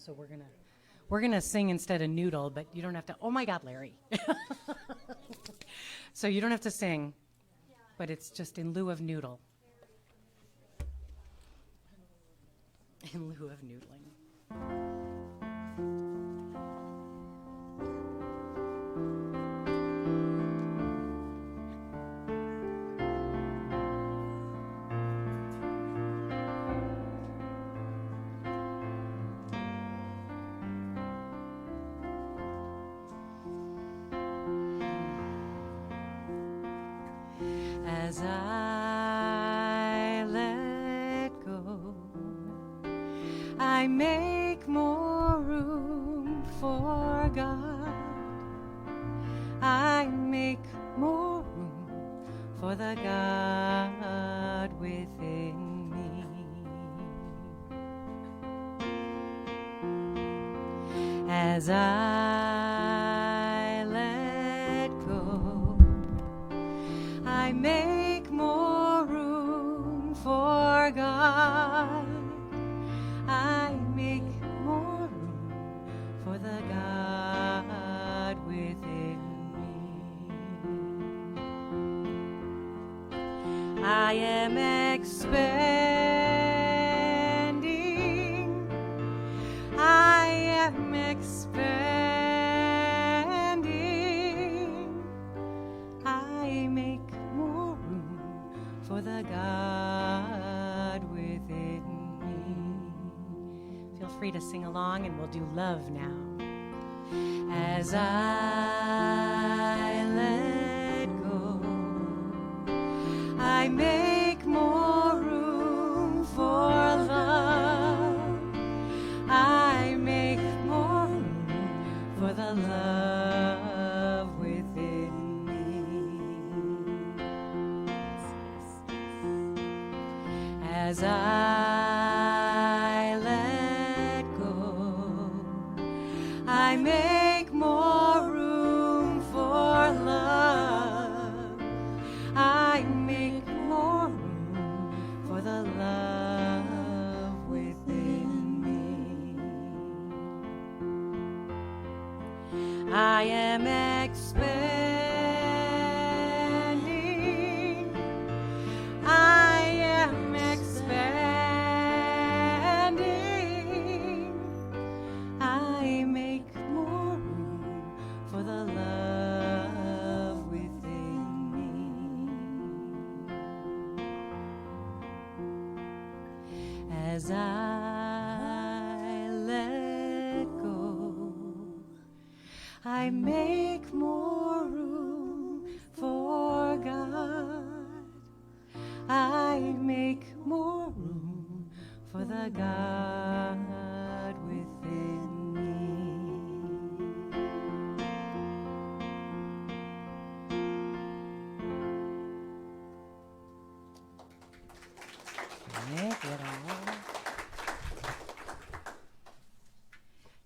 so we're gonna sing instead of noodle, but you don't have to. Oh my God, Larry! So you don't have to sing, but it's just in lieu of noodle. In lieu of noodling. As I let go, I make more room for God. I make more room for the God within me. As I let go, I make more room for God. I make more room for the God within me. I am expanding. I am expanding. I make more room for the God within me. Feel free to sing along, and we'll do Love now. As I let go, I make more room for love. I make more room for the love within me. As I let go, I make more room for love. I make more room for the love within me. I am expanding. I am expanding. I make more room for the love within me. As I let go, I make more room for God. I make more room for the God within me. Make it all.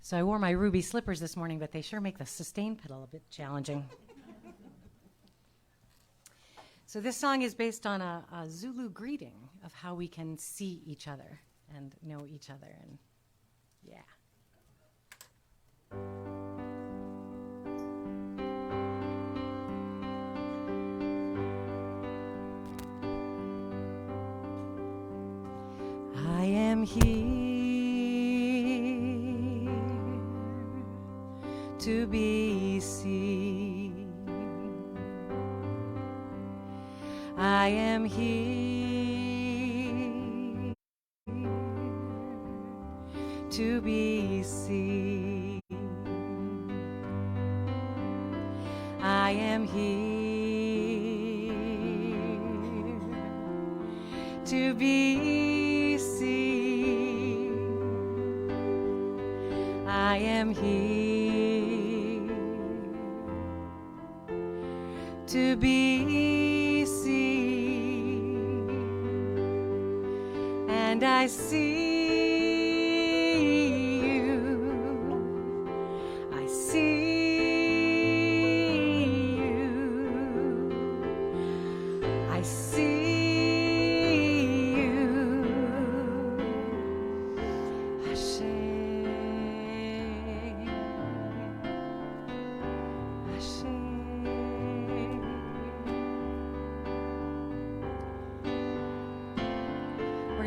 So I wore my ruby slippers this morning, but they sure make the sustain pedal a bit challenging. So this song is based on a Zulu greeting of how we can see each other and know each other, and yeah. I am here to be seen. I am here to be seen. I am here to be seen. I am here to be seen, and I see you. I see you. I see you. Hashem.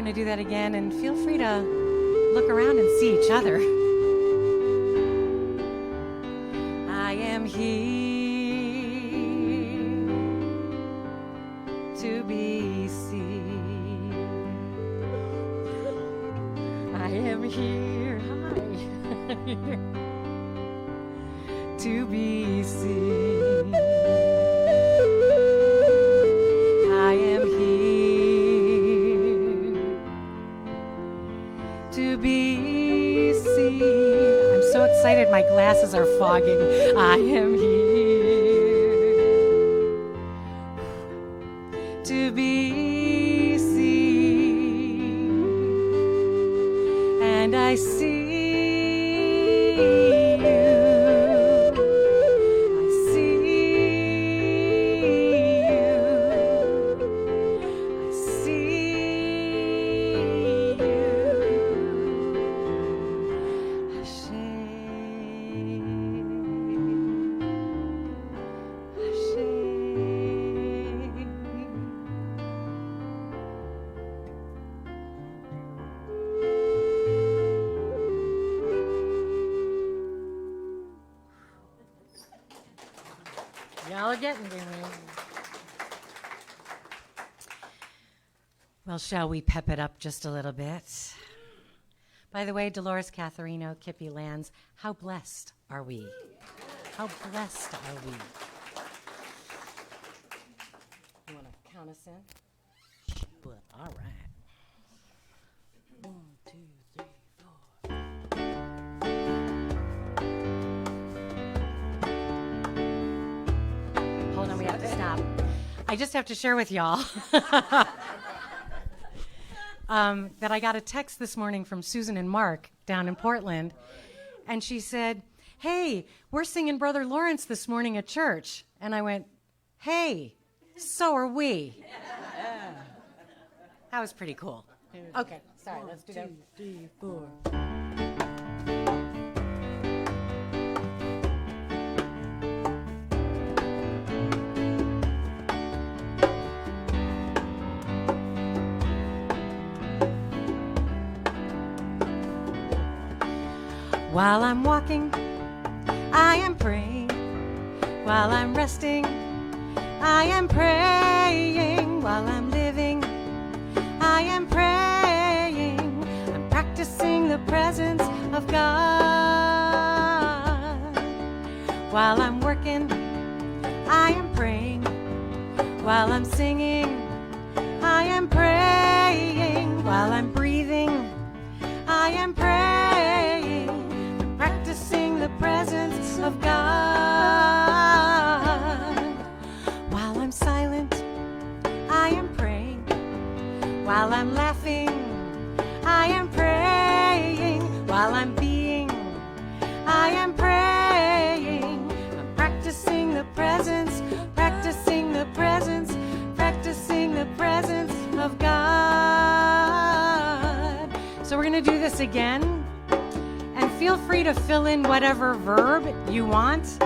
going to do that again, and feel free to look around and see each other. I am here to be seen. I am here, to be seen. I am here to be seen. I'm so excited, my glasses are fogging. I am here to be seen, and I see y'all are getting to me. Well, shall we pep it up just a little bit? By the way, Dolores Catharino, Kippy Lands, how blessed are we? How blessed are we? You want to count us in? Sure. All right. 1, 2, 3, 4. Hold on, we have to stop. I just have to share with y'all that I got a text this morning from Susan and Mark down in Portland, and she said, "Hey, we're singing Brother Lawrence this morning at church." And I went, "Hey, so are we." That was pretty cool. Okay, sorry, let's do that. 1, 2, 3, 4. While I'm walking, I am praying. While I'm resting, I am praying. While I'm living, I am praying. I'm practicing the presence of God. While I'm working, I am praying. While I'm singing, I am praying. While I'm breathing, I am praying. Practicing the presence of God. While I'm silent, I am praying. While I'm laughing, I am praying. While I'm being, I am praying. I'm practicing the presence, practicing the presence, practicing the presence of God. So we're going to do this again. Feel free to fill in whatever verb you want.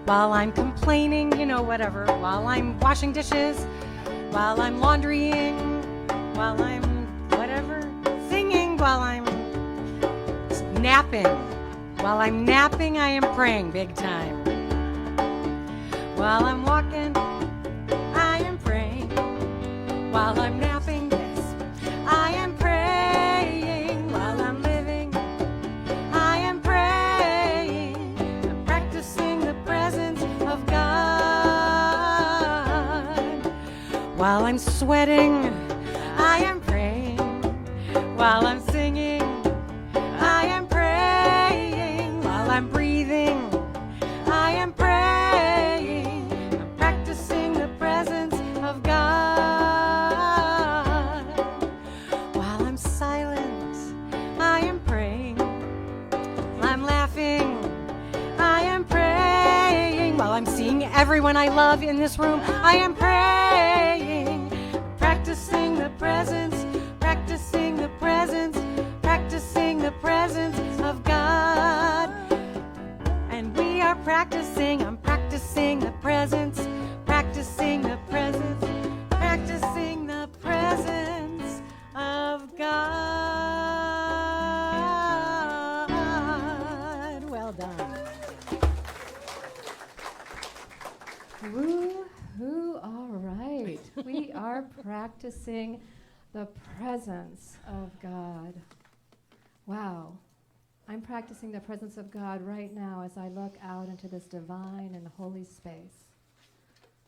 While I'm complaining, whatever. While I'm washing dishes. While I'm laundrying. While I'm whatever. Singing. While I'm napping. While I'm napping, I am praying big time. While I'm walking, I am praying. While I'm napping, yes, I am praying. While I'm living, I am praying. I'm practicing the presence of God. While I'm sweating, I am praying. While I'm singing, I am praying. While I'm breathing, I am praying. I'm practicing the presence of God. While I'm silent, I am praying. While I'm laughing, I am praying. While I'm seeing everyone I love in this room, I am praying. Practicing the presence, practicing the presence, practicing the presence of God. And we are practicing, I'm practicing the presence, practicing the presence, practicing the presence of practicing the presence of God. Wow. I'm practicing the presence of God right now as I look out into this divine and holy space.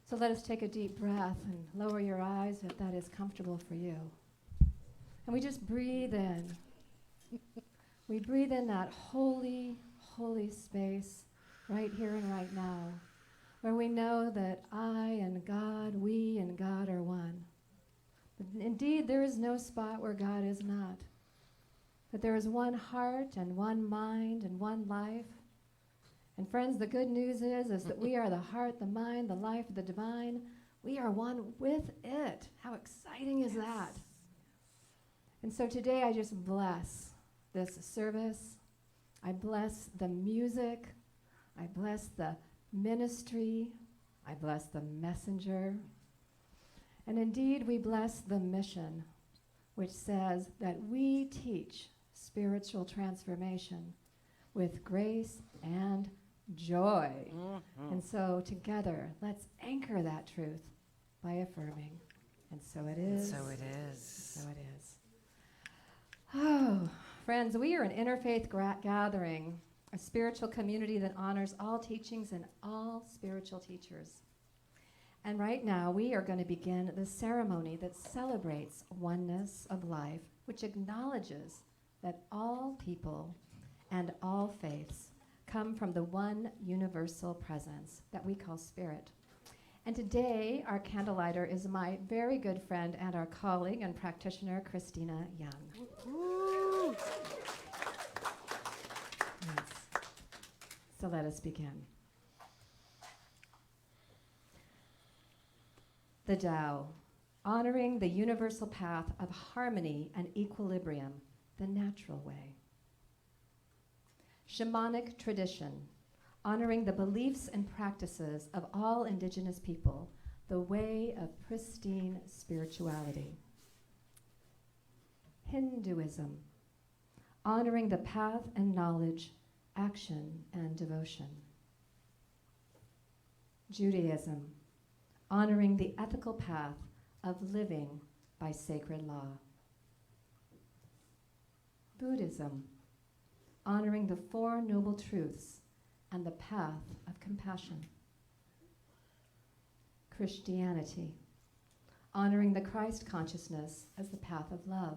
So let us take a deep breath and lower your eyes if that is comfortable for you. And we just breathe in. We breathe in that holy, holy space right here and right now, where we know that I and God, we and God are one. But indeed, there is no spot where God is not. That there is one heart and one mind and one life. And friends, the good news is that we are the heart, the mind, the life, the divine. We are one with it. How exciting is that? And so today I just bless this service. I bless the music. I bless the ministry. I bless the messenger. And indeed, we bless the mission, which says that we teach spiritual transformation with grace and joy. Mm-hmm. And so together, let's anchor that truth by affirming. And so it is. And so it is. So it is. Oh, friends, we are an interfaith gathering, a spiritual community that honors all teachings and all spiritual teachers. And right now, we are going to begin the ceremony that celebrates oneness of life, which acknowledges that all people and all faiths come from the one universal presence that we call Spirit. And today, our candlelighter is my very good friend and our colleague and practitioner, Christina Young. Woo-hoo. Yes. So let us begin. The Tao, honoring the universal path of harmony and equilibrium, the natural way. Shamanic tradition, honoring the beliefs and practices of all indigenous people, the way of pristine spirituality. Hinduism, honoring the path and knowledge, action and devotion. Judaism, honoring the ethical path of living by sacred law. Buddhism, honoring the Four Noble Truths and the path of compassion. Christianity, honoring the Christ consciousness as the path of love.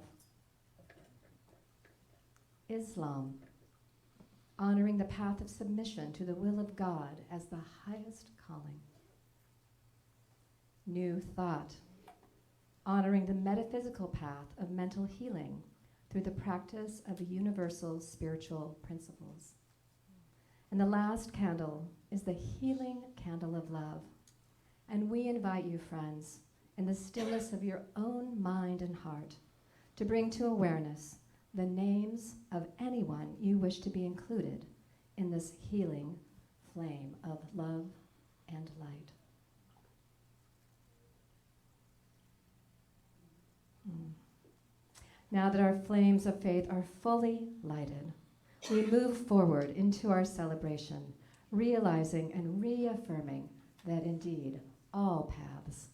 Islam, honoring the path of submission to the will of God as the highest calling. New Thought, honoring the metaphysical path of mental healing through the practice of the universal spiritual principles. And the last candle is the healing candle of love. And we invite you, friends, in the stillness of your own mind and heart, to bring to awareness the names of anyone you wish to be included in this healing flame of love and light. Now that our flames of faith are fully lighted, we move forward into our celebration, realizing and reaffirming that indeed all paths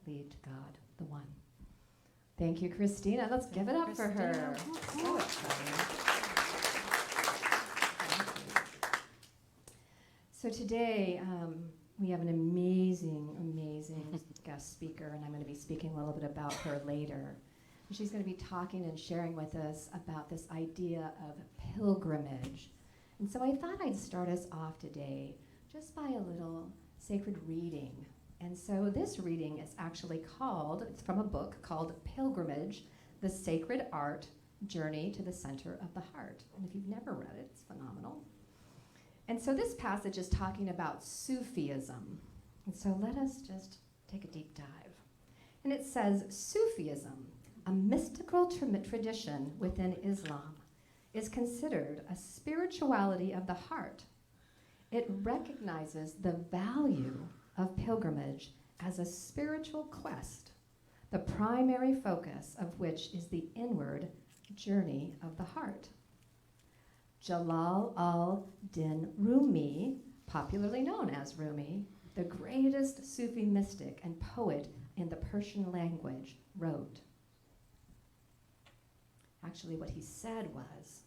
lead to God, the one. Thank you, Christina. Let's give it up for her. So exciting. So today, we have an amazing guest speaker, and I'm going to be speaking a little bit about her later. And she's going to be talking and sharing with us about this idea of pilgrimage. And so I thought I'd start us off today just by a little sacred reading. And so this reading is actually it's from a book called Pilgrimage, The Sacred Art, Journey to the Center of the Heart. And if you've never read it, it's phenomenal. And so this passage is talking about Sufism. And so let us just take a deep dive. And it says, Sufism, a mystical tradition within Islam, is considered a spirituality of the heart. It recognizes the value of pilgrimage as a spiritual quest, the primary focus of which is the inward journey of the heart. Jalal al-Din Rumi, popularly known as Rumi, the greatest Sufi mystic and poet in the Persian language, wrote. Actually, what he said was,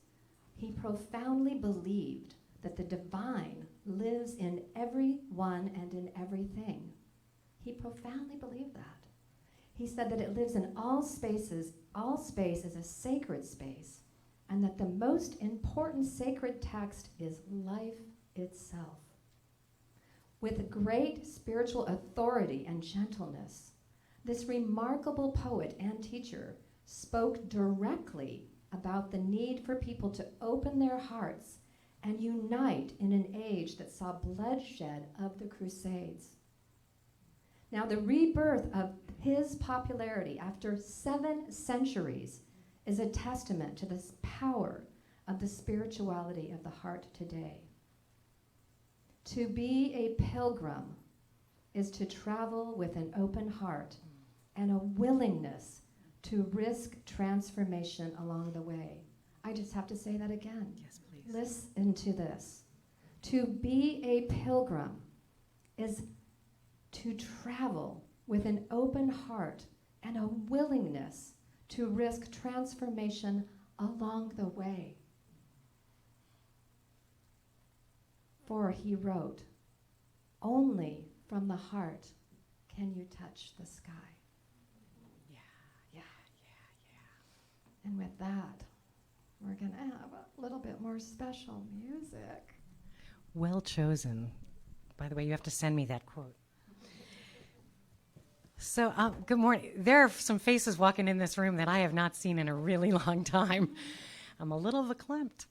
he profoundly believed that the divine lives in everyone and in everything. He profoundly believed that. He said that it lives in all spaces. All space is a sacred space, and that the most important sacred text is life itself. With great spiritual authority and gentleness, this remarkable poet and teacher spoke directly about the need for people to open their hearts and unite in an age that saw bloodshed of the Crusades. Now, the rebirth of his popularity after 7 centuries is a testament to this power of the spirituality of the heart today. To be a pilgrim is to travel with an open heart and a willingness to risk transformation along the way. I just have to say that again. Yes, please. Listen to this. To be a pilgrim is to travel with an open heart and a willingness to risk transformation along the way. For he wrote, only from the heart can you touch the sky. Yeah. And with that, we're going to have a little bit more special music. Well chosen. By the way, you have to send me that quote. So, good morning. There are some faces walking in this room that I have not seen in a really long time. I'm a little verklempt.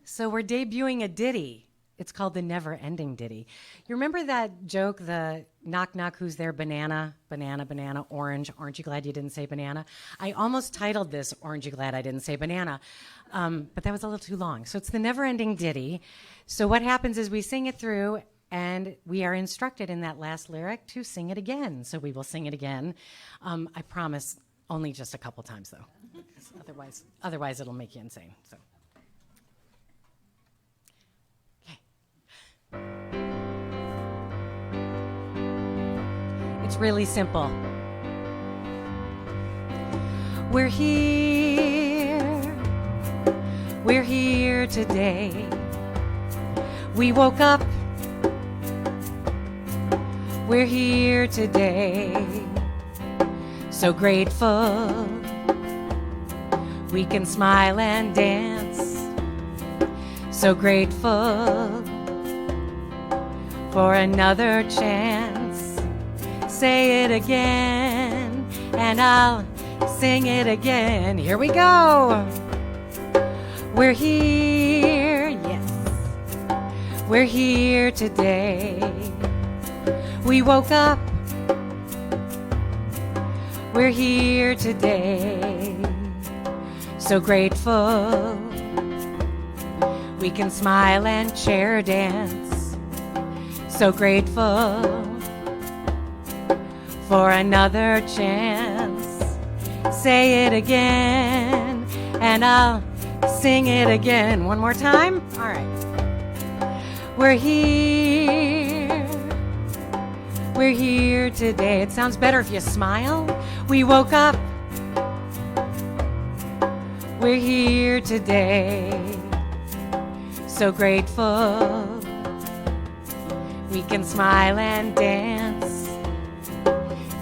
So we're debuting a ditty. It's called the Never Ending Ditty. You remember that joke, the knock, knock, who's there, banana, banana, banana, orange, aren't you glad you didn't say banana? I almost titled this, Aren't You Glad I Didn't Say Banana? But that was a little too long. So it's the Never Ending Ditty. So what happens is we sing it through, and we are instructed in that last lyric to sing it again. So we will sing it again. I promise only just a couple times, though. Otherwise it'll make you insane. So. It's really simple. We're here today. We woke up, we're here today. So grateful, we can smile and dance. So grateful for another chance. Say it again, and I'll sing it again. Here we go. We're here, yes. We're here today. We woke up. We're here today. So grateful. We can smile and chair dance. So grateful for another chance. Say it again, and I'll sing it again. One more time? All right. We're here today. It sounds better if you smile. We woke up. We're here today. So grateful. We can smile and dance.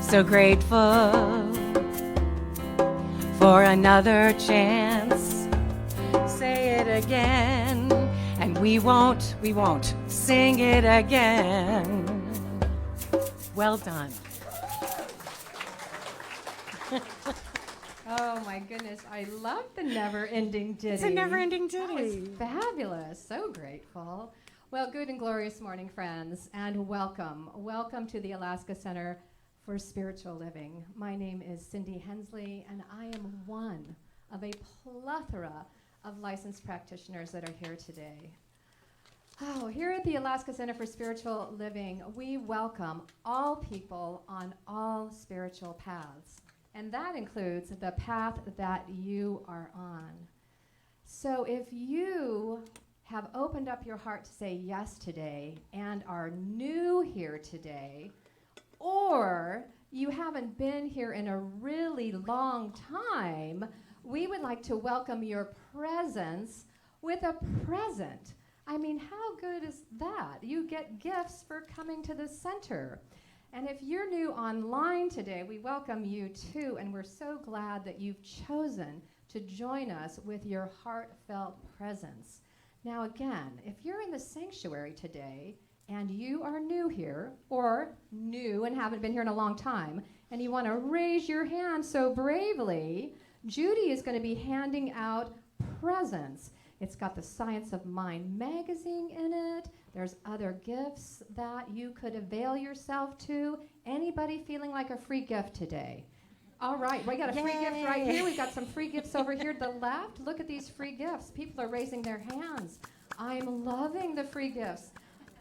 So grateful for another chance. Say it again, and we won't sing it again. Well done. Oh my goodness, I love the never-ending ditty. It's a never-ending ditty. That was fabulous, so grateful. Well, good and glorious morning, friends, and welcome. Welcome to the Alaska Center for Spiritual Living. My name is Cindy Hensley, and I am one of a plethora of licensed practitioners that are here today. Oh, here at the Alaska Center for Spiritual Living, we welcome all people on all spiritual paths, and that includes the path that you are on. So if you have opened up your heart to say yes today and are new here today, or you haven't been here in a really long time, we would like to welcome your presence with a present. I mean, how good is that? You get gifts for coming to the center. And if you're new online today, we welcome you too, and we're so glad that you've chosen to join us with your heartfelt presence. Now again, if you're in the sanctuary today and you are new here, or new and haven't been here in a long time, and you want to raise your hand so bravely, Judy is going to be handing out presents. It's got the Science of Mind magazine in it. There's other gifts that you could avail yourself to. Anybody feeling like a free gift today? All right, we got a free gift right here. We've got some free gifts over here to the left. Look at these free gifts. People are raising their hands. I'm loving the free gifts.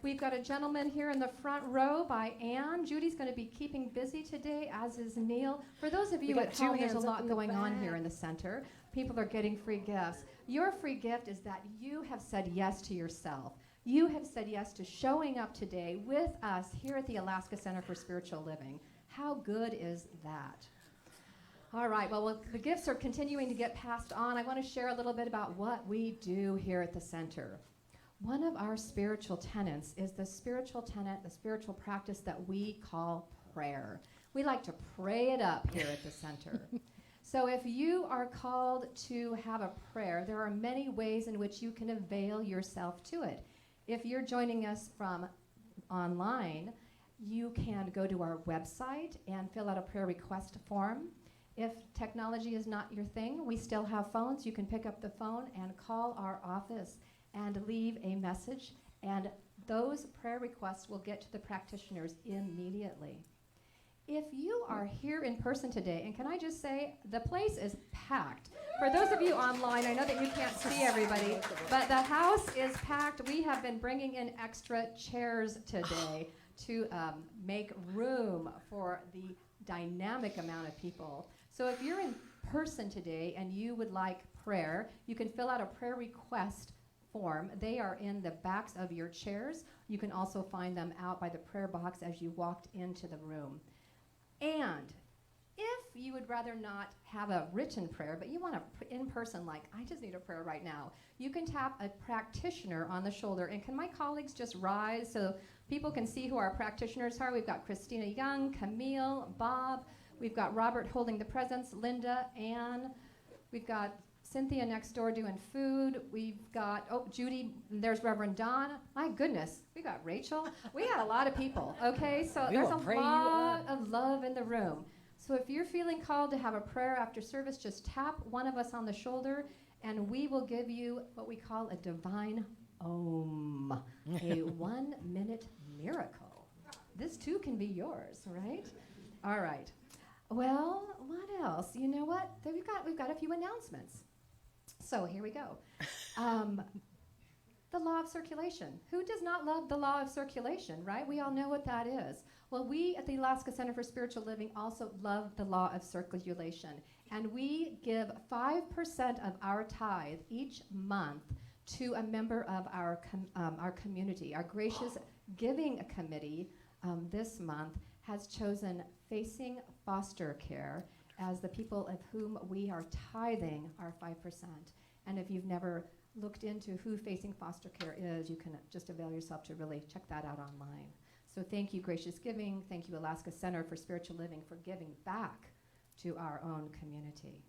We've got a gentleman here in the front row by Anne. Judy's going to be keeping busy today, as is Neil. For those of you at home, there's a lot going on here in the center. People are getting free gifts. Your free gift is that you have said yes to yourself. You have said yes to showing up today with us here at the Alaska Center for Spiritual Living. How good is that? All right, well, the gifts are continuing to get passed on. I want to share a little bit about what we do here at the center. One of our spiritual tenets is the spiritual tenet, the spiritual practice that we call prayer. We like to pray it up here at the center. So if you are called to have a prayer, there are many ways in which you can avail yourself to it. If you're joining us from online, you can go to our website and fill out a prayer request form. If technology is not your thing, we still have phones. You can pick up the phone and call our office and leave a message, and those prayer requests will get to the practitioners immediately. If you are here in person today, and can I just say, the place is packed. For those of you online, I know that you can't see everybody, but the house is packed. We have been bringing in extra chairs today to make room for the dynamic amount of people. So if you're in person today and you would like prayer, you can fill out a prayer request form. They are in the backs of your chairs. You can also find them out by the prayer box as you walked into the room. And if you would rather not have a written prayer, but you want to in person, like, I just need a prayer right now, you can tap a practitioner on the shoulder. And can my colleagues just rise so people can see who our practitioners are? We've got Christina Young, Camille, Bob. We've got Robert holding the presents, Linda, Anne. We've got Cynthia next door doing food. We've got, Judy, there's Reverend Don. My goodness, we got Rachel. We got a lot of people, okay? So there's a lot of love in the room. So if you're feeling called to have a prayer after service, just tap one of us on the shoulder, and we will give you what we call a divine Om, a 1-minute miracle. This too can be yours, right? All right. Well, what else? You know what? We've got a few announcements. So here we go. The law of circulation. Who does not love the law of circulation, right? We all know what that is. Well, we at the Alaska Center for Spiritual Living also love the law of circulation. And we give 5% of our tithe each month to a member of our community. Our gracious giving committee this month has chosen Facing Foster Care as the people of whom we are tithing our 5%. And if you've never looked into who Facing Foster Care is, you can just avail yourself to really check that out online. So thank you, Gracious Giving. Thank you, Alaska Center for Spiritual Living, for giving back to our own community.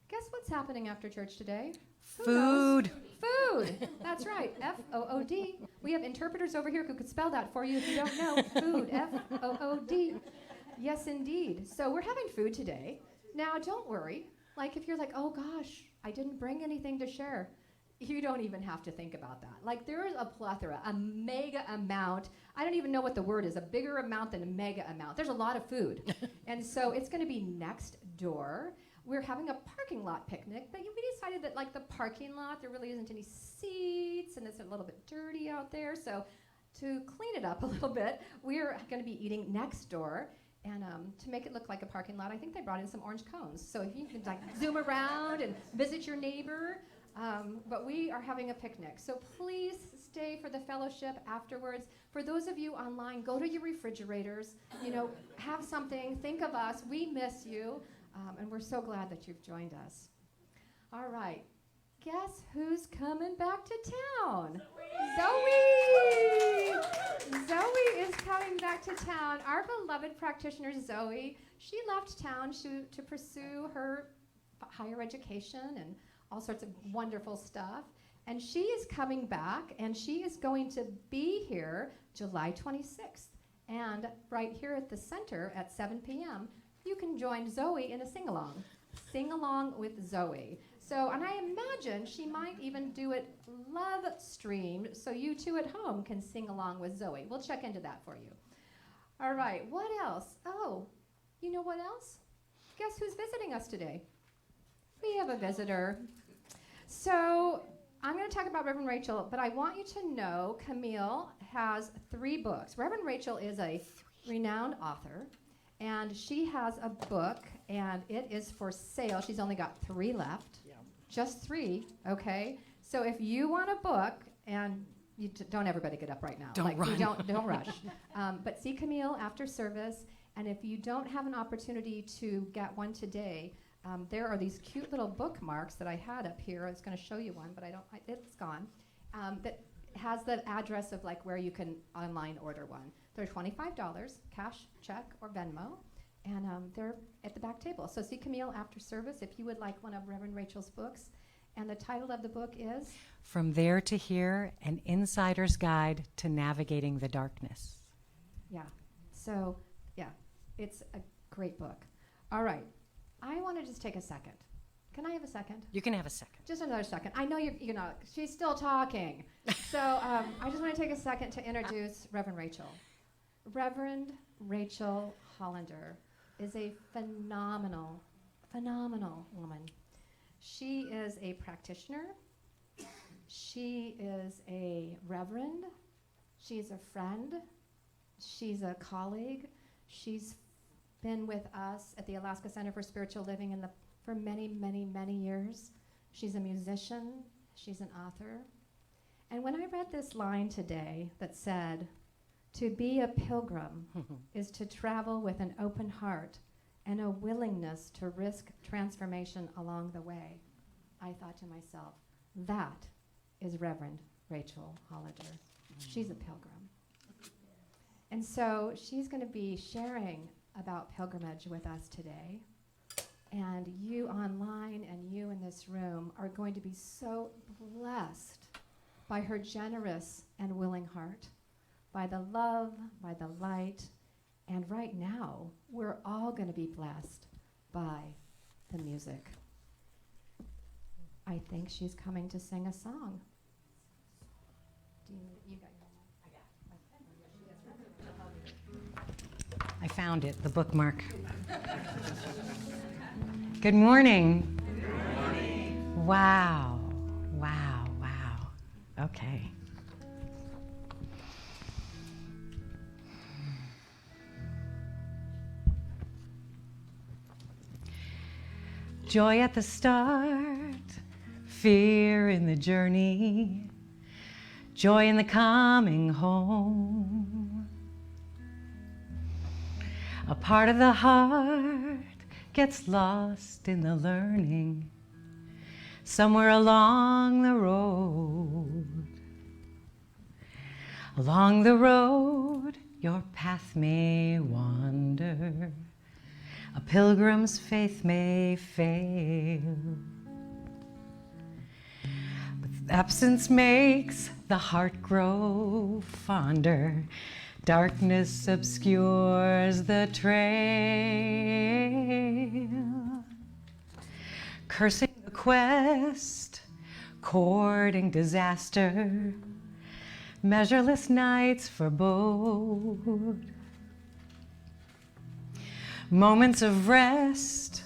Guess what's happening after church today? Food. Food. That's right. F-O-O-D. We have interpreters over here who could spell that for you if you don't know. Food. F-O-O-D. Yes, indeed. So we're having food today. Now, don't worry. Like, if you're like, oh, gosh, I didn't bring anything to share, you don't even have to think about that. Like, there is a plethora, a mega amount. I don't even know what the word is, a bigger amount than a mega amount. There's a lot of food. And so it's going to be next door. We're having a parking lot picnic, but we decided that, like, the parking lot, there really isn't any seats, and it's a little bit dirty out there. So to clean it up a little bit, we're going to be eating next door. And to make it look like a parking lot, I think they brought in some orange cones. So if you can, like, zoom around and visit your neighbor, But we are having a picnic. So please stay for the fellowship afterwards. For those of you online, go to your refrigerators, have something, think of us. We miss you, and we're so glad that you've joined us. All right. Guess who's coming back to town? Zoe! Zoe is coming back to town. Our beloved practitioner, Zoe, she left town to pursue her higher education and all sorts of wonderful stuff. And she is coming back, and she is going to be here July 26th. And right here at the center at 7 p.m., you can join Zoe in a sing-along. Sing along with Zoe. So, and I imagine she might even do it live streamed, so you too at home can sing along with Zoe. We'll check into that for you. All right, what else? Oh, you know what else? Guess who's visiting us today? We have a visitor. So, I'm going to talk about Reverend Rachel, but I want you to know Camille has 3 books. Reverend Rachel is a renowned author, and she has a book, and it is for sale. She's only got 3 left. Just 3, okay? So if you want a book, and you don't everybody get up right now. Don't run. Don't rush. But see Camille after service, and if you don't have an opportunity to get one today, there are these cute little bookmarks that I had up here. I was going to show you one, but it's gone. That has the address of like where you can online order one. They're $25, cash, check, or Venmo. And they're at the back table. So see Camille after service if you would like one of Reverend Rachel's books. And the title of the book is? From There to Here, An Insider's Guide to Navigating the Darkness. Yeah. So, yeah, it's a great book. All right. I want to just take a second. Can I have a second? You can have a second. Just another second. I know she's still talking. So I just want to take a second to introduce Reverend Rachel. Reverend Rachel Hollander is a phenomenal woman. She is a practitioner. She is a reverend. She's a friend. She's a colleague. She's been with us at the Alaska Center for Spiritual Living for many, many, many years. She's a musician. She's an author. And when I read this line today that said, "To be a pilgrim is to travel with an open heart and a willingness to risk transformation along the way," I thought to myself, that is Reverend Rachel Hollander. She's a pilgrim. And so she's going to be sharing about pilgrimage with us today. And you online and you in this room are going to be so blessed by her generous and willing heart, by the love, by the light, and right now, we're all going to be blessed by the music. I think she's coming to sing a song. You got your I found it, the bookmark. Good morning. Good morning. Wow. Okay. Joy at the start, fear in the journey, joy in the coming home. A part of the heart gets lost in the learning somewhere along the road. Along the road, your path may wander. A pilgrim's faith may fail, but absence makes the heart grow fonder. Darkness obscures the trail. Cursing the quest, courting disaster, measureless nights forebode. Moments of rest,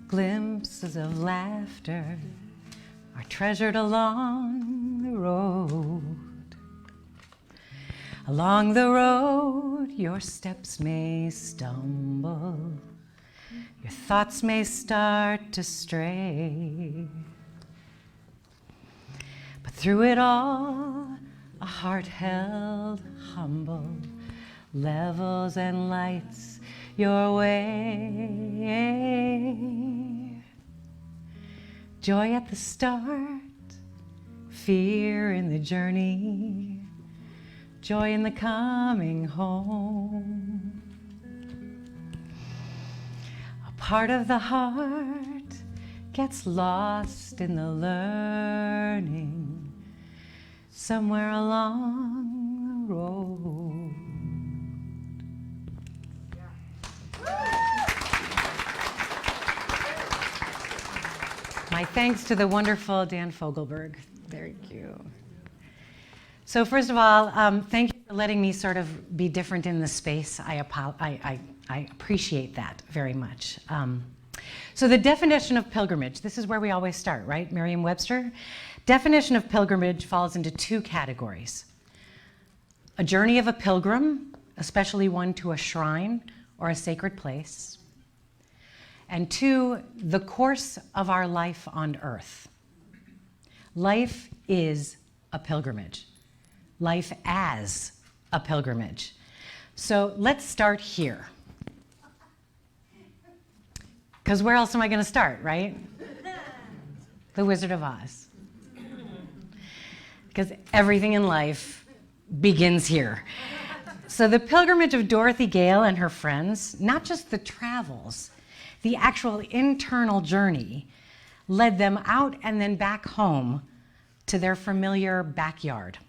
glimpses of laughter are treasured along the road. Along the road, your steps may stumble, your thoughts may start to stray. Through it all, a heart held humble, levels and lights your way. Joy at the start, fear in the journey, joy in the coming home. A part of the heart gets lost in the learning somewhere along the road. My thanks to the wonderful Dan Fogelberg. Thank you. So first of all, thank you for letting me sort of be different in the space. I appreciate that very much. So the definition of pilgrimage, this is where we always start, right? Merriam-Webster. Definition of pilgrimage falls into two categories. A journey of a pilgrim, especially one to a shrine or a sacred place. And two, the course of our life on earth. Life is a pilgrimage. Life as a pilgrimage. So let's start here. Because where else am I going to start, right? The Wizard of Oz. Because everything in life begins here. So the pilgrimage of Dorothy Gale and her friends, not just the travels, the actual internal journey, led them out and then back home to their familiar backyard.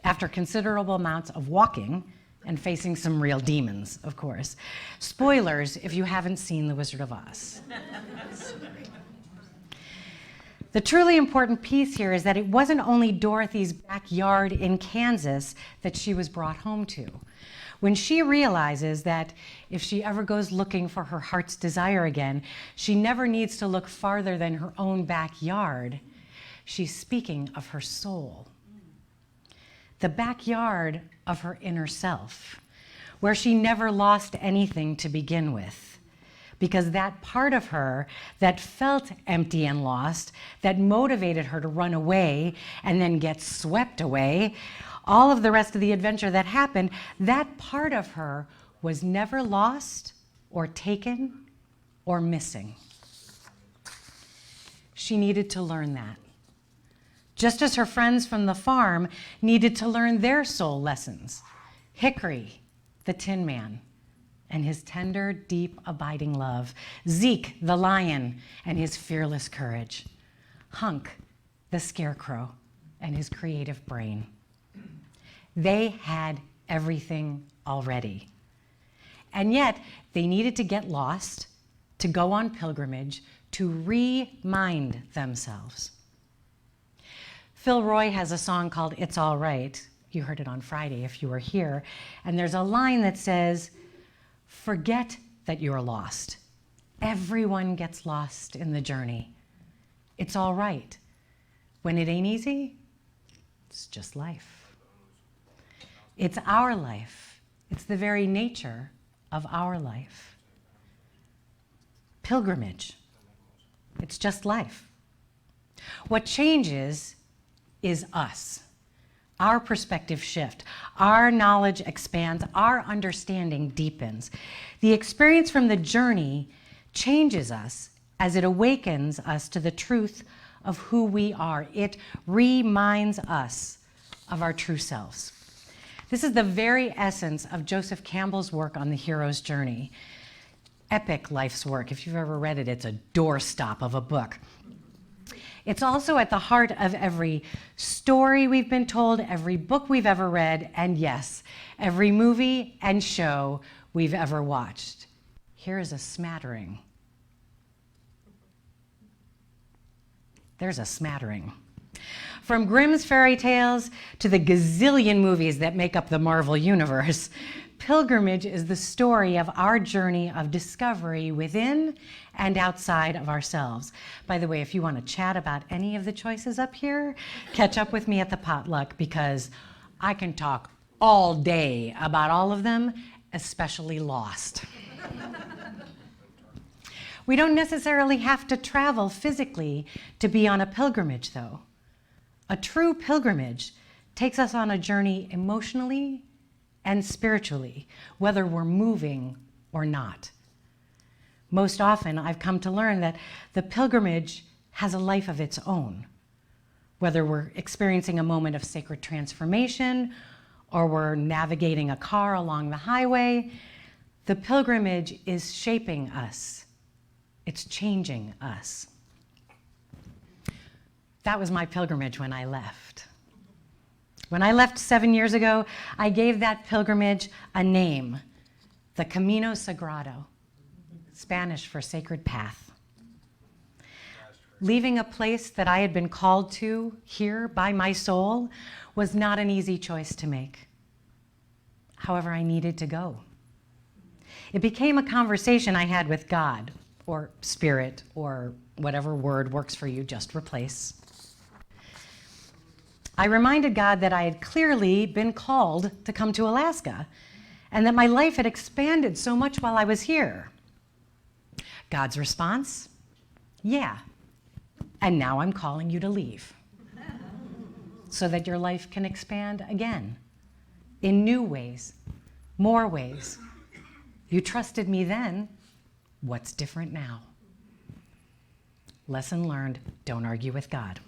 After considerable amounts of walking and facing some real demons, of course. Spoilers if you haven't seen The Wizard of Oz. The truly important piece here is that it wasn't only Dorothy's backyard in Kansas that she was brought home to. When she realizes that if she ever goes looking for her heart's desire again, she never needs to look farther than her own backyard, she's speaking of her soul. The backyard of her inner self, where she never lost anything to begin with. Because that part of her that felt empty and lost, that motivated her to run away and then get swept away, all of the rest of the adventure that happened, that part of her was never lost or taken or missing. She needed to learn that. Just as her friends from the farm needed to learn their soul lessons. Hickory, the Tin Man, and his tender, deep, abiding love. Zeke, the lion, and his fearless courage. Hunk, the scarecrow, and his creative brain. They had everything already. And yet, they needed to get lost, to go on pilgrimage, to remind themselves. Phil Roy has a song called It's All Right. You heard it on Friday if you were here. And there's a line that says, forget that you're lost. Everyone gets lost in the journey. It's all right. When it ain't easy, it's just life. It's our life. It's the very nature of our life. Pilgrimage. It's just life. What changes is us. Our perspective shift. Our knowledge expands. Our understanding deepens. The experience from the journey changes us as it awakens us to the truth of who we are. It reminds us of our true selves. This is the very essence of Joseph Campbell's work on the hero's journey. Epic life's work. If you've ever read it, it's a doorstop of a book. It's also at the heart of every story we've been told, every book we've ever read, and yes, every movie and show we've ever watched. Here is a smattering. There's a smattering. From Grimm's fairy tales to the gazillion movies that make up the Marvel Universe, pilgrimage is the story of our journey of discovery within and outside of ourselves. By the way, if you want to chat about any of the choices up here, catch up with me at the potluck because I can talk all day about all of them, especially Lost. We don't necessarily have to travel physically to be on a pilgrimage, though. A true pilgrimage takes us on a journey emotionally and spiritually, whether we're moving or not. Most often, I've come to learn that the pilgrimage has a life of its own. Whether we're experiencing a moment of sacred transformation or we're navigating a car along the highway, the pilgrimage is shaping us. It's changing us. That was my pilgrimage when I left. When I left 7 years ago, I gave that pilgrimage a name, the Camino Sagrado, Spanish for sacred path. Leaving a place that I had been called to here by my soul was not an easy choice to make. However, I needed to go. It became a conversation I had with God, or spirit, or whatever word works for you, just replace. I reminded God that I had clearly been called to come to Alaska, and that my life had expanded so much while I was here. God's response? Yeah. And now I'm calling you to leave so that your life can expand again in new ways, more ways. You trusted me then. What's different now? Lesson learned, don't argue with God.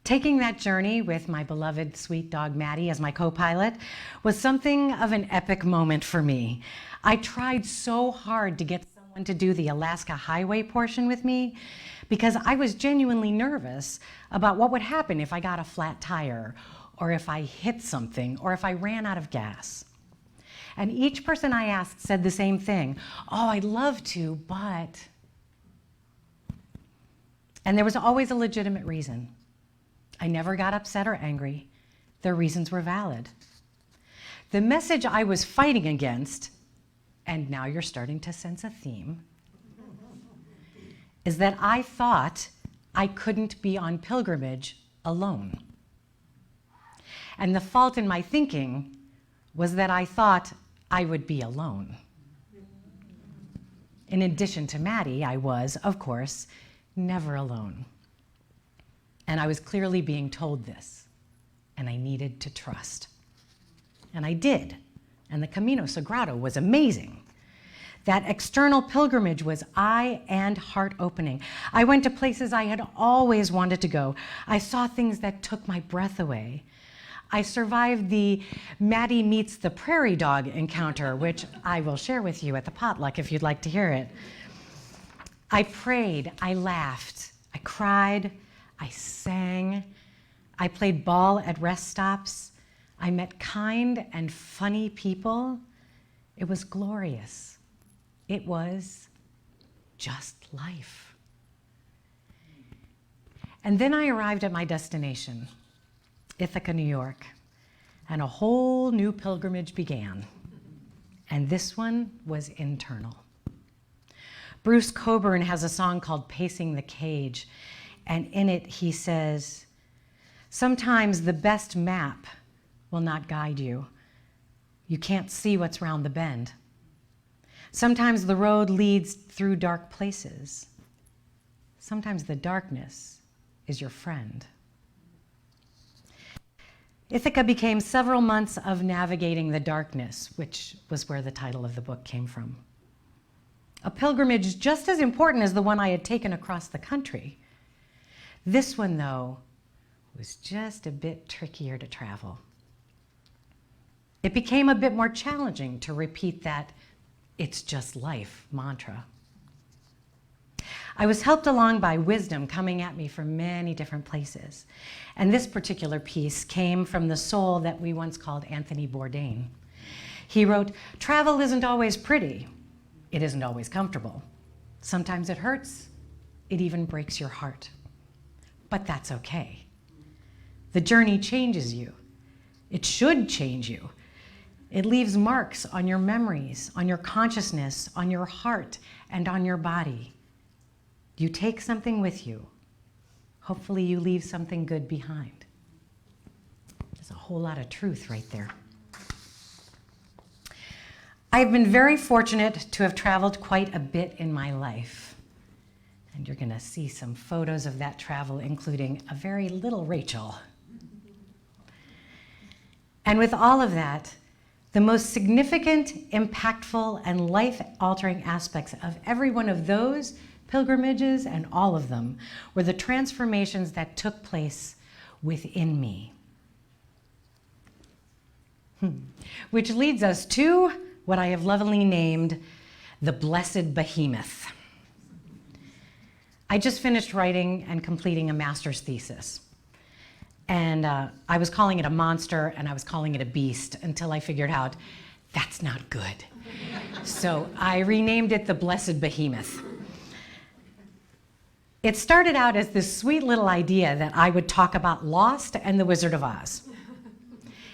Taking that journey with my beloved sweet dog Maddie as my co-pilot was something of an epic moment for me. I tried so hard to get someone to do the Alaska Highway portion with me because I was genuinely nervous about what would happen if I got a flat tire, or if I hit something, or if I ran out of gas. And each person I asked said the same thing. Oh, I'd love to, but... And there was always a legitimate reason. I never got upset or angry. Their reasons were valid. The message I was fighting against, and now you're starting to sense a theme, is that I thought I couldn't be on pilgrimage alone. And the fault in my thinking was that I thought I would be alone. In addition to Maddie, I was, of course, never alone. And I was clearly being told this, and I needed to trust. And I did, and the Camino Sagrado was amazing. That external pilgrimage was eye and heart opening. I went to places I had always wanted to go. I saw things that took my breath away. I survived the Maddie meets the prairie dog encounter, which I will share with you at the potluck if you'd like to hear it. I prayed, I laughed, I cried, I sang, I played ball at rest stops, I met kind and funny people. It was glorious. It was just life. And then I arrived at my destination, Ithaca, New York, and a whole new pilgrimage began. And this one was internal. Bruce Cockburn has a song called Pacing the Cage, and in it he says, sometimes the best map will not guide you. You can't see what's round the bend. Sometimes the road leads through dark places. Sometimes the darkness is your friend. Ithaca became several months of navigating the darkness, which was where the title of the book came from. A pilgrimage just as important as the one I had taken across the country. This one, though, was just a bit trickier to travel. It became a bit more challenging to repeat that "it's just life" mantra. I was helped along by wisdom coming at me from many different places. And this particular piece came from the soul that we once called Anthony Bourdain. He wrote, "Travel isn't always pretty. It isn't always comfortable. Sometimes it hurts. It even breaks your heart. But that's okay. The journey changes you. It should change you. It leaves marks on your memories, on your consciousness, on your heart, and on your body. You take something with you. Hopefully you leave something good behind." There's a whole lot of truth right there. I've been very fortunate to have traveled quite a bit in my life. And you're going to see some photos of that travel, including a very little Rachel. And with all of that, the most significant, impactful, and life-altering aspects of every one of those pilgrimages, and all of them, were the transformations that took place within me. Which leads us to what I have lovingly named the Blessed Behemoth. I just finished writing and completing a master's thesis. And I was calling it a monster, and I was calling it a beast, until I figured out that's not good. So I renamed it the Blessed Behemoth. It started out as this sweet little idea that I would talk about Lost and the Wizard of Oz.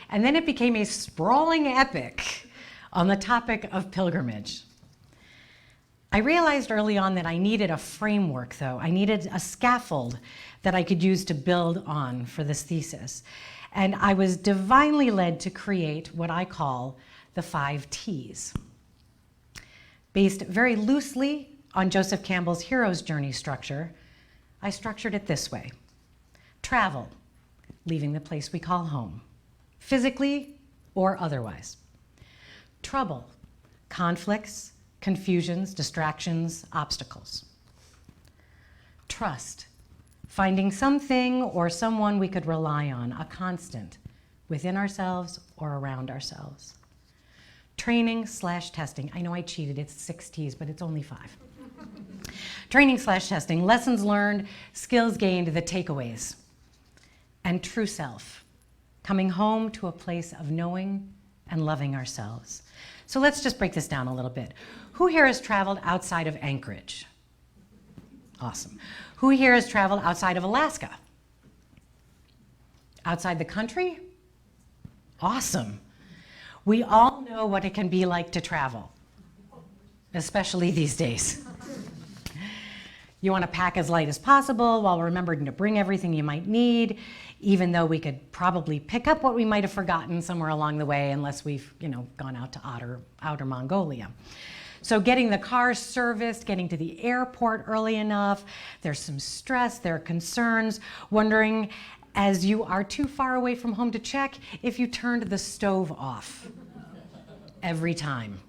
And then it became a sprawling epic on the topic of pilgrimage. I realized early on that I needed a framework, though. I needed a scaffold that I could use to build on for this thesis. And I was divinely led to create what I call the 5 T's. Based very loosely on Joseph Campbell's hero's journey structure, I structured it this way. Travel, leaving the place we call home, physically or otherwise. Trouble, conflicts, confusions, distractions, obstacles. Trust, finding something or someone we could rely on, a constant within ourselves or around ourselves. Training/testing. I know I cheated, it's 6 T's, but it's only 5. Training/testing, lessons learned, skills gained, the takeaways. And true self, coming home to a place of knowing and loving ourselves. So let's just break this down a little bit. Who here has traveled outside of Anchorage? Awesome. Who here has traveled outside of Alaska? Outside the country? Awesome. We all know what it can be like to travel, especially these days. You want to pack as light as possible while remembering to bring everything you might need, even though we could probably pick up what we might have forgotten somewhere along the way, unless we've, gone out to outer Mongolia. So getting the car serviced, getting to the airport early enough, there's some stress, there are concerns, wondering as you are too far away from home to check if you turned the stove off. Every time.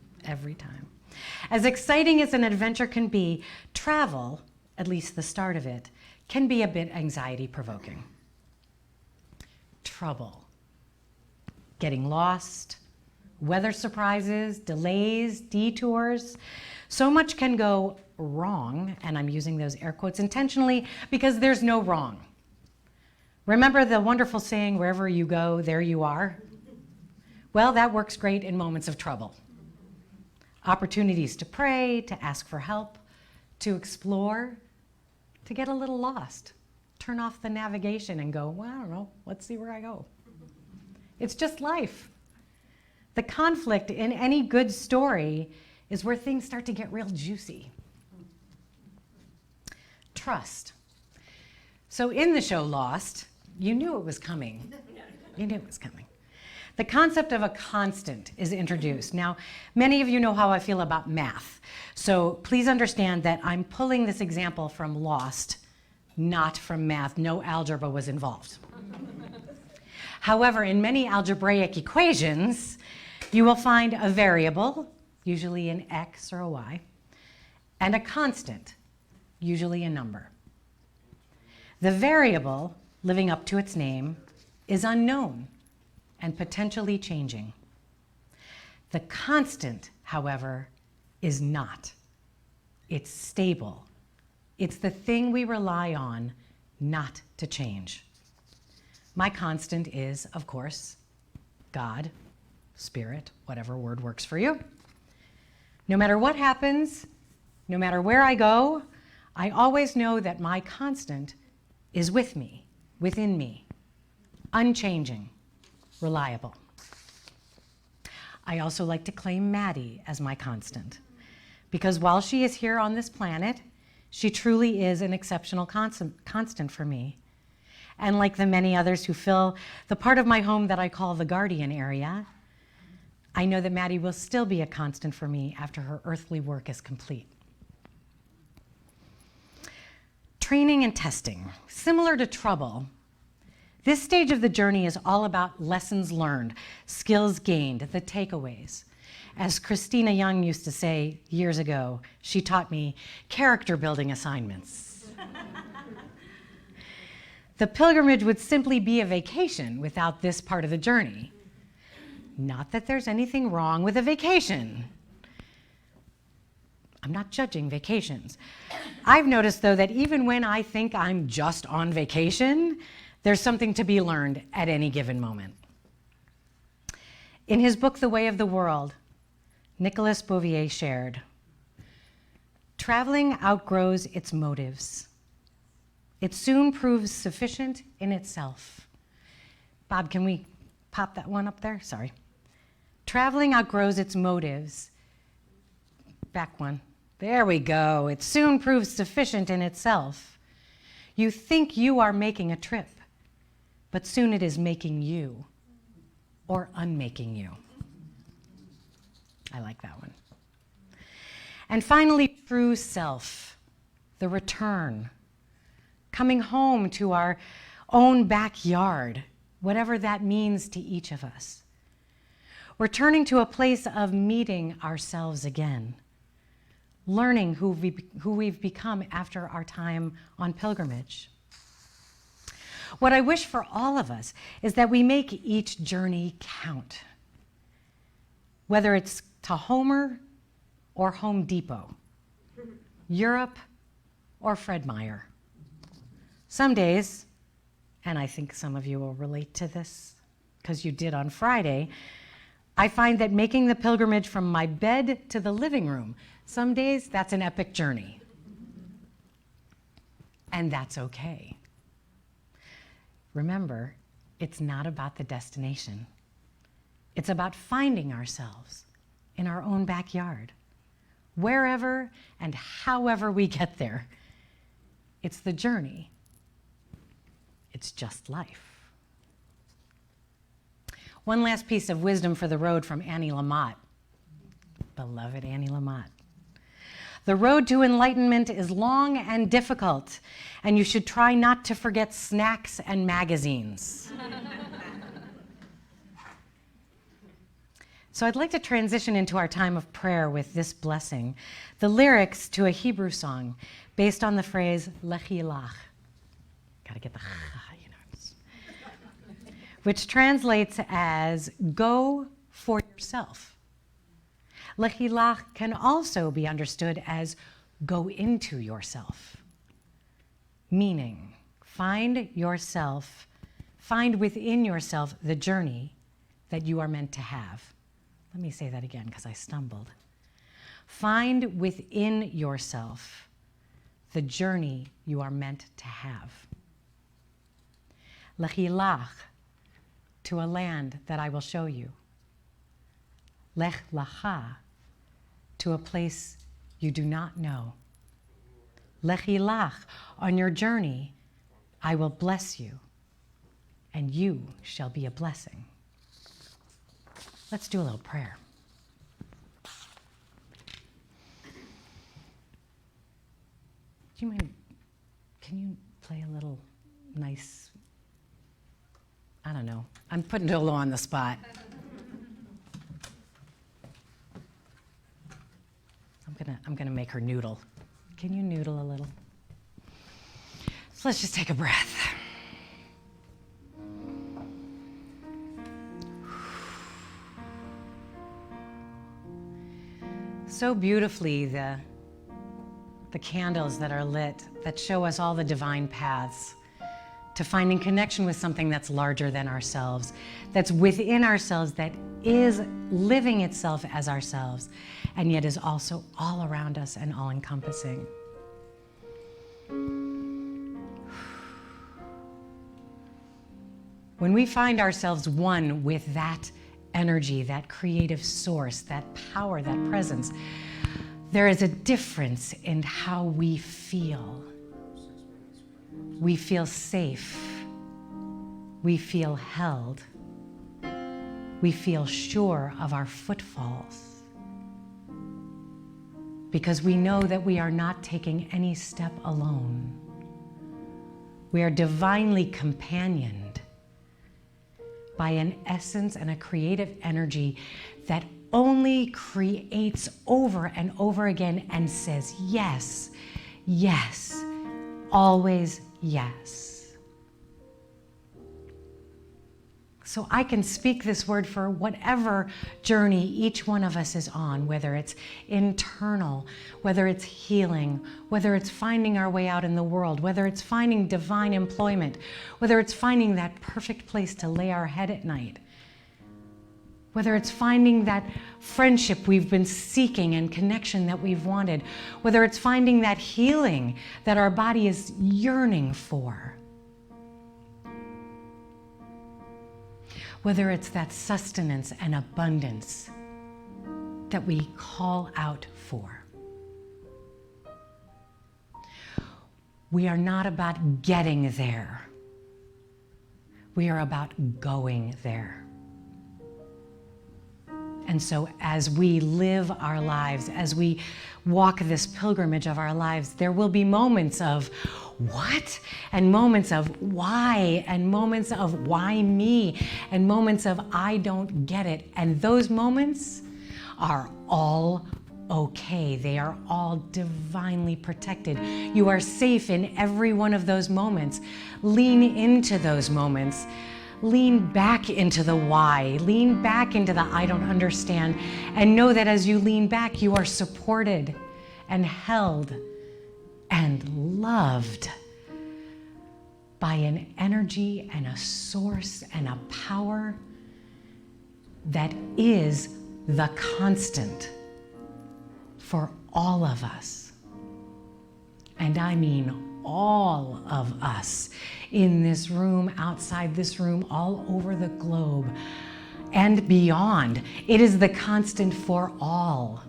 As exciting as an adventure can be, travel, at least the start of it, can be a bit anxiety-provoking. Trouble. Getting lost, weather surprises, delays, detours. So much can go wrong, and I'm using those air quotes intentionally because there's no wrong. Remember the wonderful saying, wherever you go, there you are? Well, that works great in moments of trouble. Opportunities to pray, to ask for help, to explore, to get a little lost. Turn off the navigation and go, well, I don't know, let's see where I go. It's just life. The conflict in any good story is where things start to get real juicy. Trust. So in the show Lost, you knew it was coming. You knew it was coming. The concept of a constant is introduced. Now, many of you know how I feel about math. So please understand that I'm pulling this example from Lost, not from math. No algebra was involved. However, in many algebraic equations, you will find a variable, usually an x or a y, and a constant, usually a number. The variable, living up to its name, is unknown and potentially changing. The constant, however, is not. It's stable. It's the thing we rely on not to change. My constant is, of course, God, Spirit, whatever word works for you. No matter what happens, no matter where I go, I always know that my constant is with me, within me, unchanging, reliable. I also like to claim Maddie as my constant, because while she is here on this planet, she truly is an exceptional constant for me. And like the many others who fill the part of my home that I call the guardian area, I know that Maddie will still be a constant for me after her earthly work is complete. training and testing. Similar to trouble, this stage of the journey is all about lessons learned, skills gained, the takeaways. As Christina Young used to say years ago, she taught me character building assignments. The pilgrimage would simply be a vacation without this part of the journey. Not that there's anything wrong with a vacation. I'm not judging vacations. I've noticed, though, that even when I think I'm just on vacation, there's something to be learned at any given moment. In his book, The Way of the World, Nicolas Bouvier shared, traveling outgrows its motives. It soon proves sufficient in itself. Bob, can we pop that one up there? Sorry. Traveling outgrows its motives. Back one. There we go. It soon proves sufficient in itself. You think you are making a trip, but soon it is making you or unmaking you. I like that one. And finally, true self, the return, coming home to our own backyard, whatever that means to each of us. Returning to a place of meeting ourselves again, learning who we've become after our time on pilgrimage. What I wish for all of us is that we make each journey count, whether it's to Homer or Home Depot, Europe or Fred Meyer. Some days, and I think some of you will relate to this because you did on Friday, I find that making the pilgrimage from my bed to the living room, some days that's an epic journey. And that's okay. Remember, it's not about the destination. It's about finding ourselves in our own backyard, wherever and however we get there. It's the journey. It's just life. One last piece of wisdom for the road from Annie Lamott. Beloved Annie Lamott. The road to enlightenment is long and difficult, and you should try not to forget snacks and magazines. So I'd like to transition into our time of prayer with this blessing, the lyrics to a Hebrew song based on the phrase lechi lach. Gotta get the you know, which translates as go for yourself. Lechi lach can also be understood as go into yourself, meaning find within yourself the journey that you are meant to have. Let me say that again because I stumbled. Find within yourself the journey you are meant to have. Lechi lach, to a land that I will show you. Lech lacha, to a place you do not know. Lechi lach, on your journey, I will bless you, and you shall be a blessing. Let's do a little prayer. Do you mind, can you play a little nice, I don't know, I'm putting Dolo on the spot. I'm gonna make her noodle. Can you noodle a little? So let's just take a breath. So beautifully, the candles that are lit that show us all the divine paths to finding connection with something that's larger than ourselves, that's within ourselves, that is living itself as ourselves, and yet is also all around us and all-encompassing. When we find ourselves one with that energy, that creative source, that power, that presence, there is a difference in how we feel. We feel safe. We feel held. We feel sure of our footfalls. Because we know that we are not taking any step alone. We are divinely companioned by an essence and a creative energy that only creates over and over again and says yes, yes, always yes. So I can speak this word for whatever journey each one of us is on, whether it's internal, whether it's healing, whether it's finding our way out in the world, whether it's finding divine employment, whether it's finding that perfect place to lay our head at night, whether it's finding that friendship we've been seeking and connection that we've wanted, whether it's finding that healing that our body is yearning for, whether it's that sustenance and abundance that we call out for. We are not about getting there. We are about going there. And so as we live our lives, as we walk this pilgrimage of our lives, there will be moments of what? And moments of why? And moments of why me? And moments of I don't get it. And those moments are all okay. They are all divinely protected. You are safe in every one of those moments. Lean into those moments. Lean back into the why. Lean back into the I don't understand. And know that as you lean back, you are supported and held and loved by an energy and a source and a power that is the constant for all of us. And I mean all of us in this room, outside this room, all over the globe and beyond. It is the constant for all.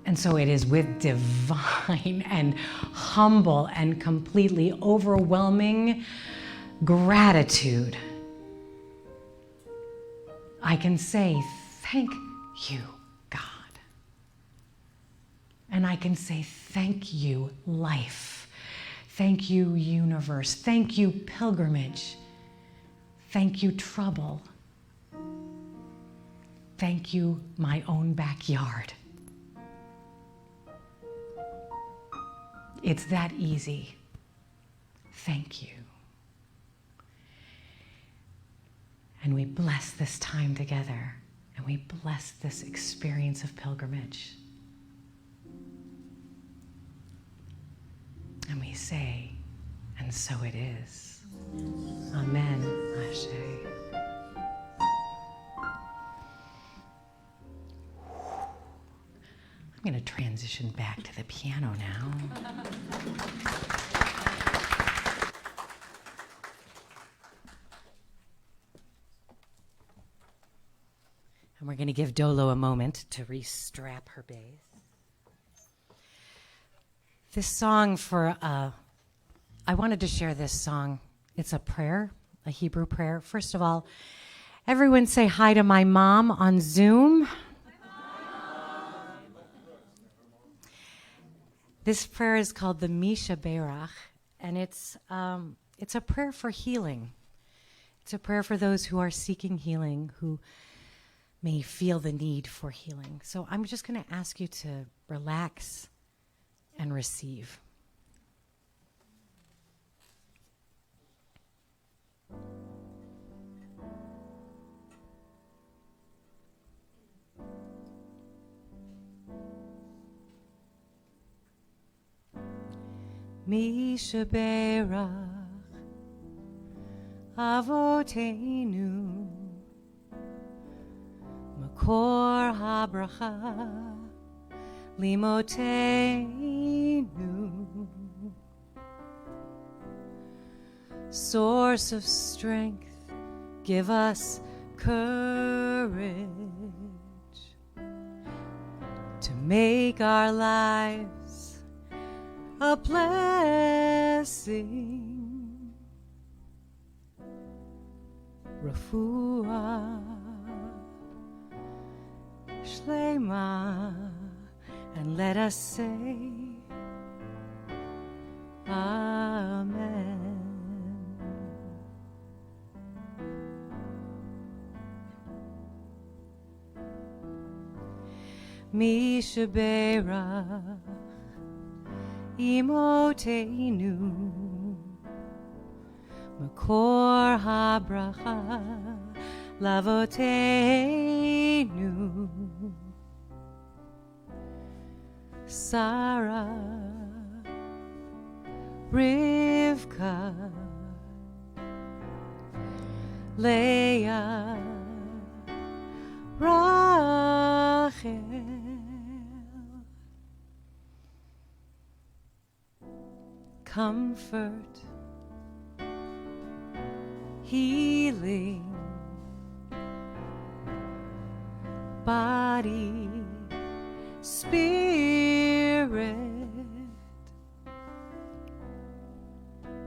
And so it is with divine and humble and completely overwhelming gratitude I can say, thank you, God. And I can say, thank you, life. Thank you, universe. Thank you, pilgrimage. Thank you, trouble. Thank you, my own backyard. It's that easy. Thank you. And we bless this time together, and we bless this experience of pilgrimage. And we say, and so it is. Amen. Ashe. I'm going to transition back to the piano now. And we're going to give Dolo a moment to restrap her bass. This song I wanted to share this song. It's a prayer, a Hebrew prayer. First of all, everyone say hi to my mom on Zoom. This prayer is called the Misha Berach, and it's a prayer for healing. It's a prayer for those who are seeking healing, who may feel the need for healing. So I'm just going to ask you to relax and receive. Misha Berach Avoteinu Makor habracha limotenu, source of strength, give us courage to make our lives a blessing. Refuah Shlema, and let us say mishaberach imotenu makor habracha lavotenu Sarah Rivka Leah Rachel comfort healing body spirit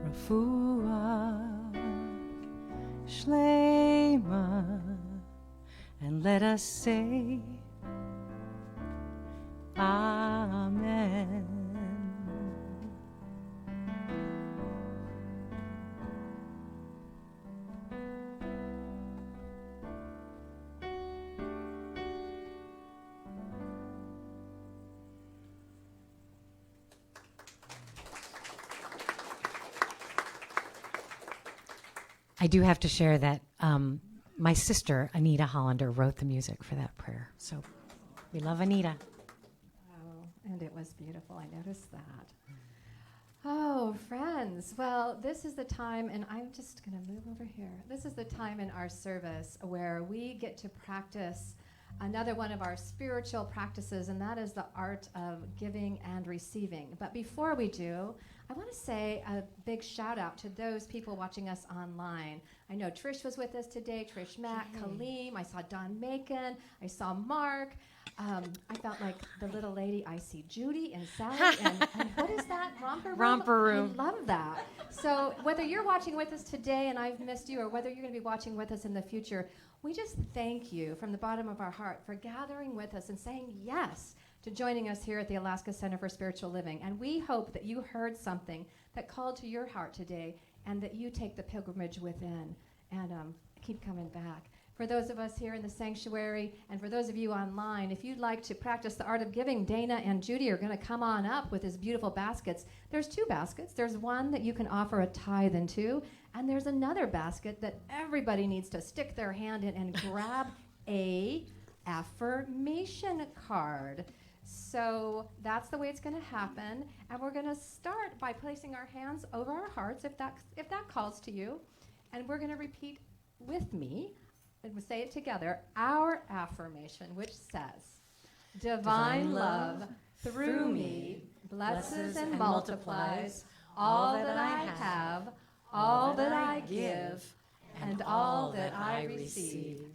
refuah shlema, and let us say amen. I do have to share that my sister, Anita Hollander, wrote the music for that prayer. So we love Anita. Oh, and it was beautiful. I noticed that. Oh, friends. Well, this is the time, and I'm just going to move over here. This is the time in our service where we get to practice another one of our spiritual practices, and that is the art of giving and receiving. But before we do, I want to say a big shout out to those people watching us online. I know Trish was with us today, Trish Mack, Kaleem, I saw Don Macon, I saw Mark. I felt like the little lady, I see Judy and Sally, and what is that, Romper Room? Romper Room. I love that. So whether you're watching with us today and I've missed you, or whether you're going to be watching with us in the future, we just thank you from the bottom of our heart for gathering with us and saying yes to joining us here at the Alaska Center for Spiritual Living. And we hope that you heard something that called to your heart today, and that you take the pilgrimage within and keep coming back. For those of us here in the sanctuary, and for those of you online, if you'd like to practice the art of giving, Dana and Judy are going to come on up with his beautiful baskets. There's 2 baskets. There's one that you can offer a tithe into, and there's another basket that everybody needs to stick their hand in and grab a affirmation card. So that's the way it's going to happen, and we're going to start by placing our hands over our hearts, if that calls to you, and we're going to repeat with me, and we'll say it together, our affirmation, which says, Divine love through me blesses and multiplies all that I have, all that I give, and all that I receive.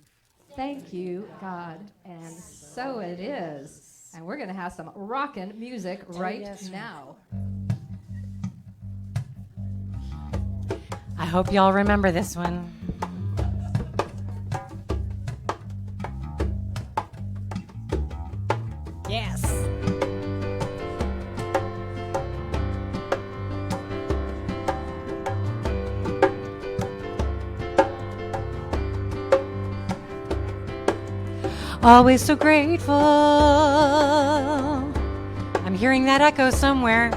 Thank you, God, and so it is. And we're going to have some rockin' music right now. I hope y'all remember this one. Yes. Always so grateful. I'm hearing that echo somewhere.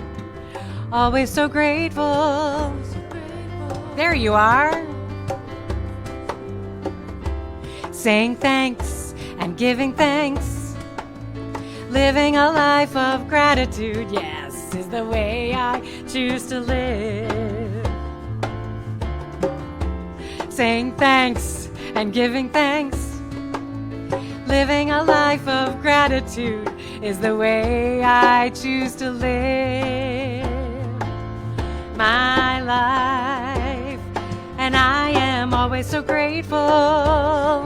Always so grateful. There you are. Saying thanks and giving thanks. Living a life of gratitude, yes, is the way I choose to live. Saying thanks and giving thanks. Living a life of gratitude is the way I choose to live my life. And I am always so grateful.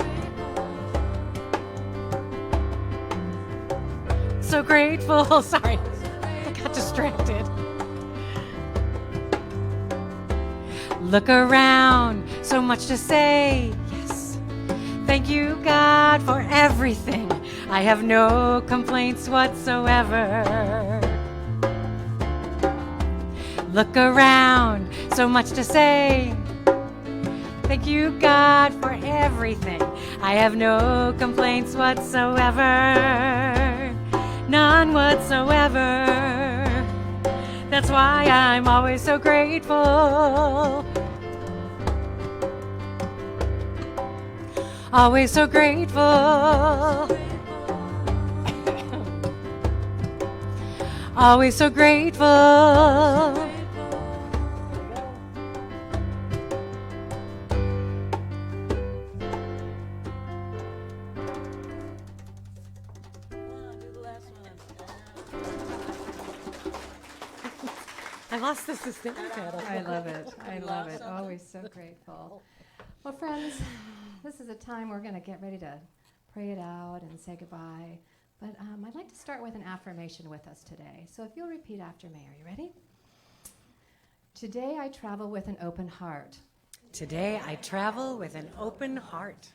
So grateful. Sorry, I got distracted. Look around, so much to say. Yes, thank you, God, for everything. I have no complaints whatsoever. Look around, so much to say. Thank you, God, for everything. I have no complaints whatsoever. none whatsoever. That's why I'm always so grateful. Always so grateful. Always so grateful. I lost the sustained title. I love it. I love it. Always so grateful. Well, friends, this is a time we're going to get ready to pray it out and say goodbye. But I'd like to start with an affirmation with us today. So if you'll repeat after me, are you ready? Today I travel with an open heart. Today I travel with an open heart.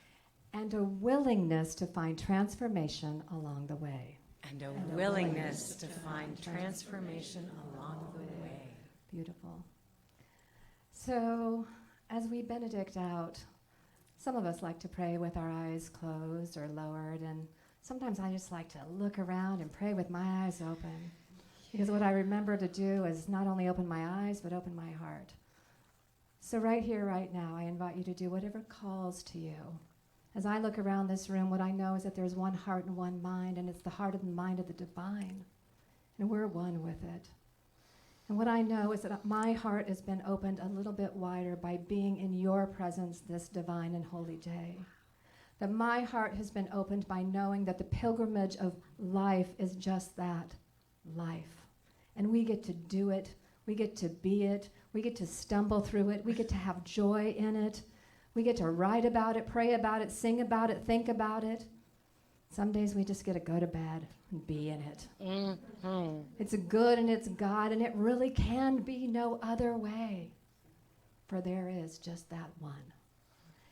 And a willingness to find transformation along the way. And a willingness to find transformation along the way. Beautiful. So, as we benedict out, some of us like to pray with our eyes closed or lowered, and sometimes I just like to look around and pray with my eyes open. Because what I remember to do is not only open my eyes, but open my heart. So right here, right now, I invite you to do whatever calls to you. As I look around this room, what I know is that there's one heart and one mind, and it's the heart and mind of the divine. And we're one with it. And what I know is that my heart has been opened a little bit wider by being in your presence this divine and holy day. That my heart has been opened by knowing that the pilgrimage of life is just that, life. And we get to do it. We get to be it. We get to stumble through it. We get to have joy in it. We get to write about it, pray about it, sing about it, think about it. Some days we just get to go to bed and be in it. Mm-hmm. It's good and it's God, and it really can be no other way. For there is just that one.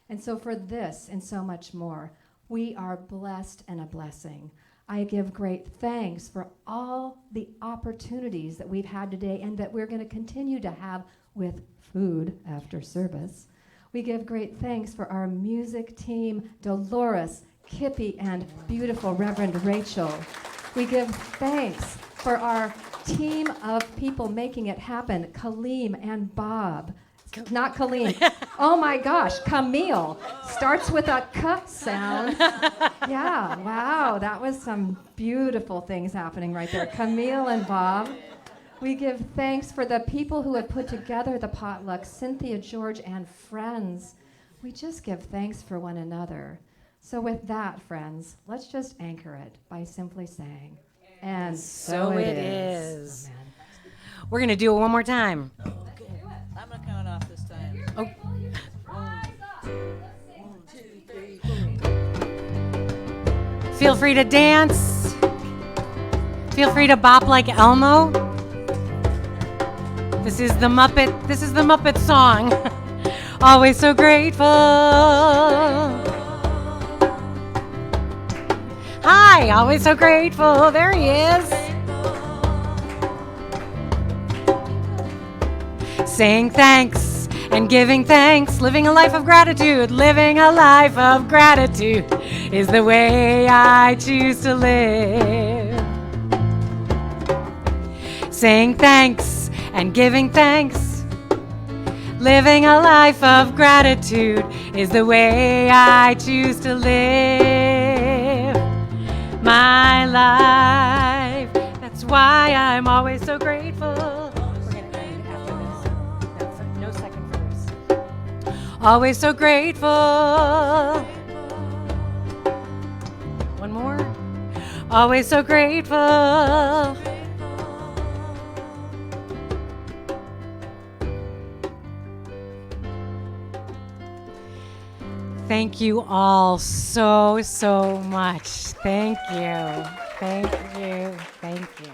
And so for this and so much more, we are blessed and a blessing. I give great thanks for all the opportunities that we've had today and that we're going to continue to have with food after service. We give great thanks for our music team, Dolores, Kippy, and beautiful Reverend Rachel. We give thanks for our team of people making it happen, Kaleem and Bob. Not Kaleem. Oh my gosh, Camille. Starts with a K sound. Yeah, wow, that was some beautiful things happening right there. Camille and Bob. We give thanks for the people who have put together the potluck, Cynthia, George, and friends. We just give thanks for one another. So with that, friends, let's just anchor it by simply saying, and so it is. Amen. We're going to do it one more time. Okay. I'm going to count off this time. Oh. 1, 2, 3, 4. Feel free to dance. Feel free to bop like Elmo. This is the Muppet song. Always so grateful. Hi, always so grateful. There he is. Saying thanks and giving thanks, living a life of gratitude. Living a life of gratitude is the way I choose to live. Saying thanks and giving thanks, living a life of gratitude is the way I choose to live my life. That's why I'm always so grateful. We're going to end after this. That's no second verse. Always so grateful. One more. Always so grateful. Thank you all so much. Thank you. Thank you. Thank you.